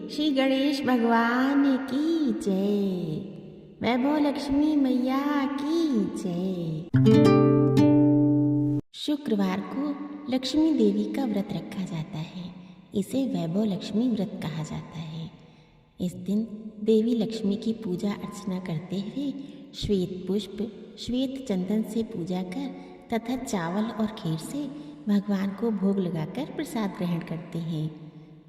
श्री गणेश भगवान की जय। वैभव लक्ष्मी मैया की जय। शुक्रवार को लक्ष्मी देवी का व्रत रखा जाता है। इसे वैभव लक्ष्मी व्रत कहा जाता है। इस दिन देवी लक्ष्मी की पूजा अर्चना करते हुए श्वेत पुष्प, श्वेत चंदन से पूजा कर तथा चावल और खीर से भगवान को भोग लगाकर प्रसाद ग्रहण करते हैं।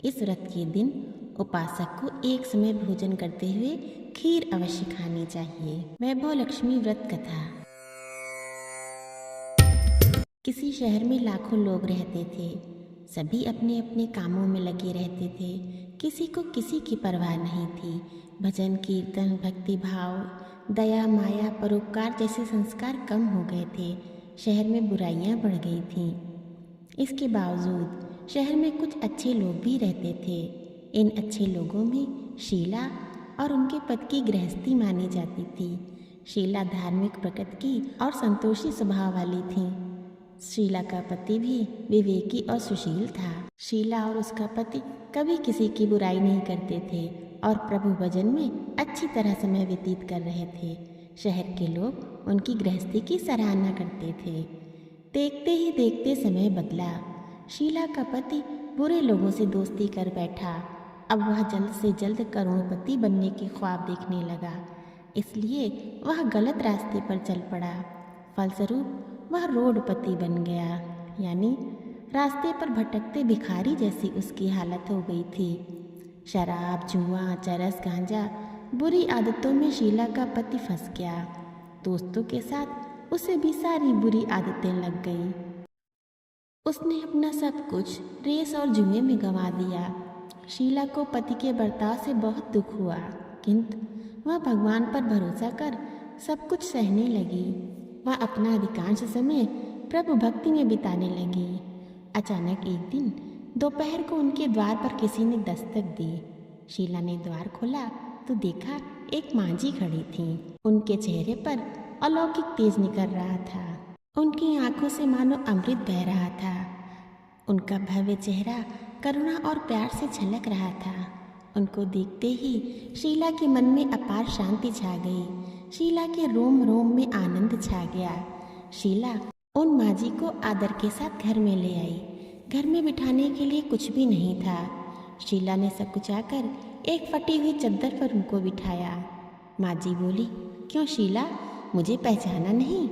इस व्रत के दिन उपासक को एक समय भोजन करते हुए खीर अवश्य खानी चाहिए। वैभव लक्ष्मी व्रत कथा। किसी शहर में लाखों लोग रहते थे। सभी अपने अपने कामों में लगे रहते थे। किसी को किसी की परवाह नहीं थी। भजन, कीर्तन, भक्ति भाव, दया, माया, परोपकार जैसे संस्कार कम हो गए थे। शहर में बुराइयां बढ़ गई थीं। इसके बावजूद शहर में कुछ अच्छे लोग भी रहते थे। इन अच्छे लोगों में शीला और उनके पति की गृहस्थी मानी जाती थी। शीला धार्मिक प्रकृति की और संतोषी स्वभाव वाली थी। शीला का पति भी विवेकी और सुशील था। शीला और उसका पति कभी किसी की बुराई नहीं करते थे और प्रभु भजन में अच्छी तरह समय व्यतीत कर रहे थे। शहर के लोग उनकी गृहस्थी की सराहना करते थे। देखते ही देखते समय बदला। शीला का पति बुरे लोगों से दोस्ती कर बैठा। अब वह जल्द से जल्द करोड़पति बनने के ख्वाब देखने लगा। इसलिए वह गलत रास्ते पर चल पड़ा। फलस्वरूप वह रोडपति बन गया, यानी रास्ते पर भटकते भिखारी जैसी उसकी हालत हो गई थी। शराब, जुआ, चरस, गांजा, बुरी आदतों में शीला का पति फंस गया। दोस्तों के साथ उसे भी सारी बुरी आदतें लग गईं। उसने अपना सब कुछ रेस और जुए में गंवा दिया। शीला को पति के बर्ताव से बहुत दुख हुआ, किंतु वह भगवान पर भरोसा कर सब कुछ सहने लगी। वह अपना अधिकांश समय प्रभु भक्ति में बिताने लगी। अचानक एक दिन दोपहर को उनके द्वार पर किसी ने दस्तक दी। शीला ने द्वार खोला तो देखा एक मांझी खड़ी थी। उनके चेहरे पर अलौकिक तेज निकल रहा था। उनकी आंखों से मानो अमृत बह रहा था। उनका भव्य चेहरा करुणा और प्यार से झलक रहा था। उनको देखते ही शीला के मन में अपार शांति छा गई। शीला के रोम रोम में आनंद छा गया। शीला उन मांझी को आदर के साथ घर में ले आई। घर में बिठाने के लिए कुछ भी नहीं था। शीला ने सब कुछ आकर एक फटी हुई चद्दर पर उनको बिठाया। मांझी बोली, क्यों शीला, मुझे पहचाना नहीं?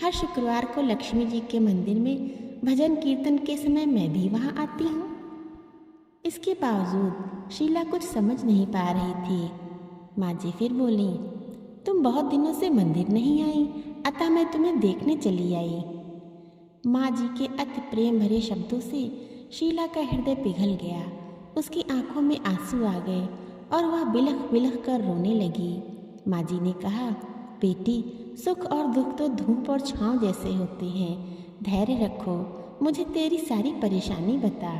हर शुक्रवार को लक्ष्मी जी के मंदिर में भजन कीर्तन के समय मैं भी वहाँ आती हूँ। इसके बावजूद शीला कुछ समझ नहीं पा रही थी। मांझी फिर बोली, तुम बहुत दिनों से मंदिर नहीं आई, अतः मैं तुम्हें देखने चली आई। मांझी के अति प्रेम भरे शब्दों से शीला का हृदय पिघल गया। उसकी आंखों में आंसू आ गए और वह बिलख बिलख कर रोने लगी। मांझी ने कहा, बेटी, सुख और दुख तो धूप और छांव जैसे होते हैं। धैर्य रखो, मुझे तेरी सारी परेशानी बता।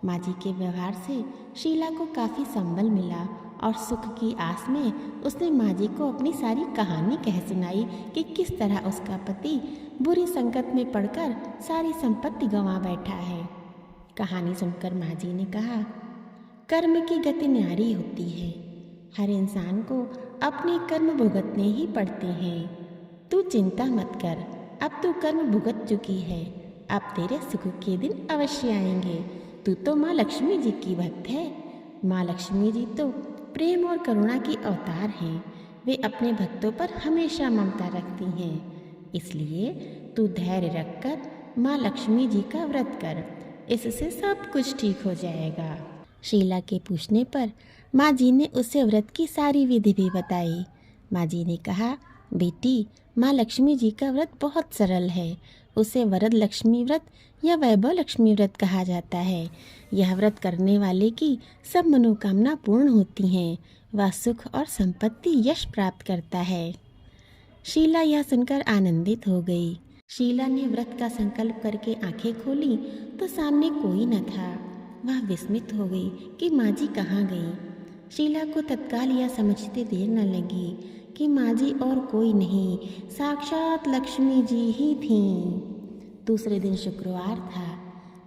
मांझी के व्यवहार से शीला को काफ़ी संबल मिला और सुख की आस में उसने मांझी को अपनी सारी कहानी कह सुनाई कि किस तरह उसका पति बुरी संकट में पड़कर सारी संपत्ति गंवा बैठा है। कहानी सुनकर मांझी ने कहा, कर्म की गति न्यारी होती है। हर इंसान को अपने कर्म भुगतने ही पड़ते हैं। तू चिंता मत कर, अब तू कर्म भुगत चुकी है। अब तेरे सुख के दिन अवश्य आएंगे। तू तो माँ लक्ष्मी जी की भक्त है। माँ लक्ष्मी जी तो प्रेम और करुणा की अवतार हैं। वे अपने भक्तों पर हमेशा ममता रखती हैं। इसलिए तू धैर्य रखकर माँ लक्ष्मी जी का व्रत कर, इससे सब कुछ ठीक हो जाएगा। शीला के पूछने पर मांझी ने उसे व्रत की सारी विधि भी बताई। मांझी ने कहा, बेटी, माँ लक्ष्मी जी का व्रत बहुत सरल है। उसे वरद लक्ष्मी व्रत या वैभव लक्ष्मी व्रत कहा जाता है। यह व्रत करने वाले की सब मनोकामना पूर्ण होती हैं। वह सुख और संपत्ति यश प्राप्त करता है। शीला यह सुनकर आनंदित हो गई। शीला ने व्रत का संकल्प करके आंखें खोली तो सामने कोई न था। वह विस्मित हो गई कि मांझी कहाँ गई। शीला को तत्काल यह समझते देर न लगी कि मांझी और कोई नहीं, साक्षात लक्ष्मी जी ही थीं। दूसरे दिन शुक्रवार था।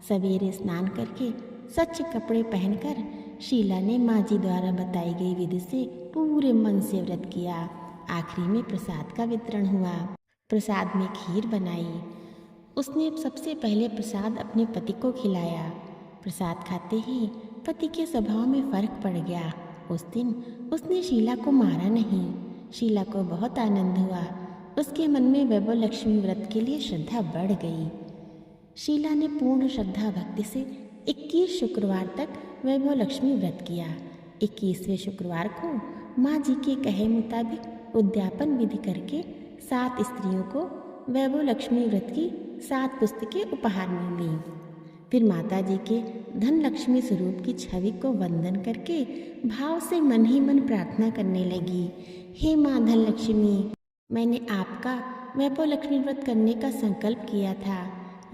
सवेरे स्नान करके स्वच्छ कपड़े पहनकर शीला ने माँ जी द्वारा बताई गई विधि से पूरे मन से व्रत किया। आखिरी में प्रसाद का वितरण हुआ। प्रसाद में खीर बनाई। उसने सबसे पहले प्रसाद अपने पति को खिलाया। प्रसाद खाते ही पति के स्वभाव में फर्क पड़ गया। उस दिन उसने शीला को मारा नहीं। शीला को बहुत आनंद हुआ। उसके मन में वैभव लक्ष्मी व्रत के लिए श्रद्धा बढ़ गई। शीला ने पूर्ण श्रद्धा भक्ति से 21 शुक्रवार तक वैभव लक्ष्मी व्रत किया। 21वें शुक्रवार को माँ जी के कहे मुताबिक उद्यापन विधि करके 7 स्त्रियों को वैभव लक्ष्मी व्रत की 7 पुस्तकें उपहार में दी। फिर माता जी के धन लक्ष्मी स्वरूप की छवि को वंदन करके भाव से मन ही मन प्रार्थना करने लगी। हे माँ धन लक्ष्मी, मैंने आपका वैभव लक्ष्मी व्रत करने का संकल्प किया था।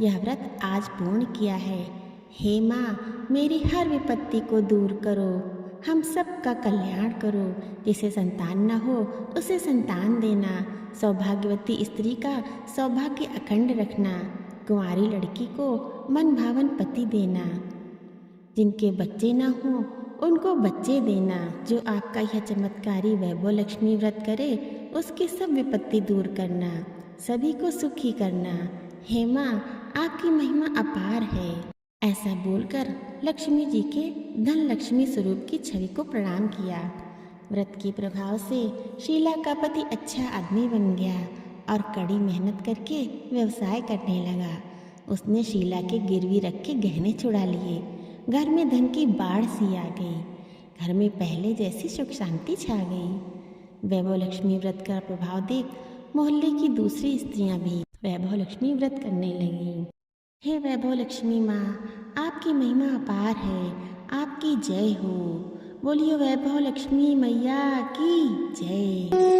यह व्रत आज पूर्ण किया है। हे माँ, मेरी हर विपत्ति को दूर करो, हम सब का कल्याण करो। जिसे संतान न हो उसे संतान देना, सौभाग्यवती स्त्री का सौभाग्य अखंड रखना, कुंवारी लड़की को मन भावन पति देना, जिनके बच्चे न हों उनको बच्चे देना। जो आपका यह चमत्कारी वैभव लक्ष्मी व्रत करे उसकी सब विपत्ति दूर करना, सभी को सुखी करना। हे माँ, आपकी महिमा अपार है। ऐसा बोलकर लक्ष्मी जी के धन लक्ष्मी स्वरूप की छवि को प्रणाम किया। व्रत के प्रभाव से शीला का पति अच्छा आदमी बन गया और कड़ी मेहनत करके व्यवसाय करने लगा। उसने शीला के गिरवी रख के गहने छुड़ा लिए। घर में धन की बाढ़ सी आ गई। घर में पहले जैसी सुख शांति छा गई। वैभव लक्ष्मी व्रत का प्रभाव देख मोहल्ले की दूसरी स्त्रियां भी वैभव लक्ष्मी व्रत करने लगीं। हे वैभव लक्ष्मी माँ, आपकी महिमा अपार है, आपकी जय हो। बोलिए वैभव लक्ष्मी मैया की जय।